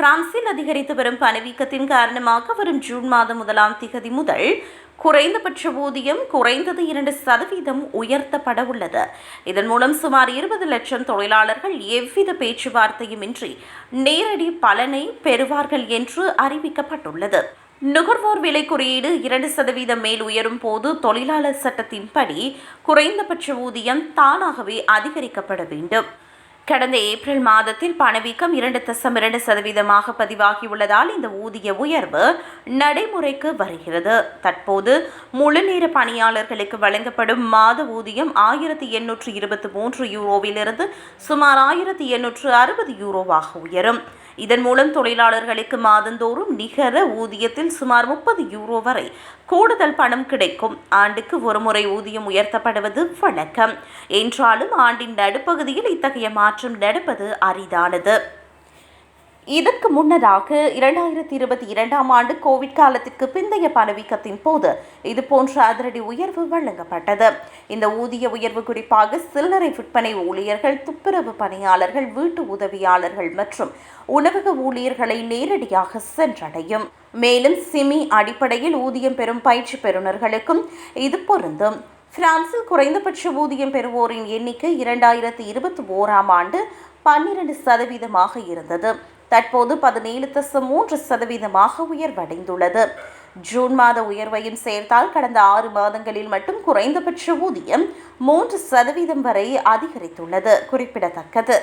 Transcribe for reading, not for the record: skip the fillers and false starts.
பிரான்சில் அதிகரித்து வரும் பணவீக்கத்தின் காரணமாக வரும் ஜூன் மாதம் 1ஆம் தேதி முதல் குறைந்தபட்ச ஊதியம் குறைந்தது 2% உயர்த்தப்பட உள்ளது. இதன் மூலம் சுமார் 20 லட்சம் தொழிலாளர்கள் எவ்வித பேச்சுவார்த்தையுமின்றி நேரடி பலனை பெறுவார்கள் என்று அறிவிக்கப்பட்டுள்ளது. நுகர்வோர் விலை குறியீடு 2% மேல் உயரும் போது தொழிலாளர் சட்டத்தின்படி குறைந்தபட்ச ஊதியம் தானாகவே அதிகரிக்கப்பட வேண்டும். கடந்த ஏப்ரல் மாதத்தில் பணவீக்கம் 2.2% பதிவாகியுள்ளதால் இந்த ஊதிய உயர்வு நடைமுறைக்கு வருகிறது. தற்போது முழுநேர பணியாளர்களுக்கு வழங்கப்படும் மாத ஊதியம் 1823 யூரோவிலிருந்து சுமார் 1860 யூரோவாக உயரும். இதன் மூலம் தொழிலாளர்களுக்கு மாதந்தோறும் நிகர ஊதியத்தில் சுமார் 30 யூரோ வரை கூடுதல் பணம் கிடைக்கும். ஆண்டுக்கு ஒருமுறை ஊதியம் உயர்த்தப்படுவது வழக்கம் என்றாலும் ஆண்டின் நடுப்பகுதியில் இத்தகைய மாற்றம் நடப்பது அரிதானது. இதற்கு முன்னதாக 2022ஆம் ஆண்டு கோவிட் காலத்திற்கு பிந்தைய பணவீக்கத்தின் போது இதுபோன்ற அதிரடி உயர்வு வழங்கப்பட்டது. இந்த ஊதிய உயர்வு குறிப்பாக சில்லறை விற்பனை ஊழியர்கள், துப்புரவு பணியாளர்கள், வீட்டு உதவியாளர்கள் மற்றும் உணவக ஊழியர்களை நேரடியாக சென்றடையும். மேலும் சிமி அடிப்படையில் ஊதியம் பெறும் பயிற்சி பெறுநர்களுக்கும் இது பொருந்தும். பிரான்சில் குறைந்தபட்ச ஊதியம் பெறுவோரின் எண்ணிக்கை 2021ஆம் ஆண்டு 12% இருந்தது. தற்போது 17.3% உயர்வடைந்துள்ளது. ஜூன் மாத உயர்வையும் சேர்த்தால் கடந்த 6 மாதங்களில் மட்டும் குறைந்தபட்ச ஊதியம் 3% வரை அதிகரித்துள்ளது குறிப்பிடத்தக்கது.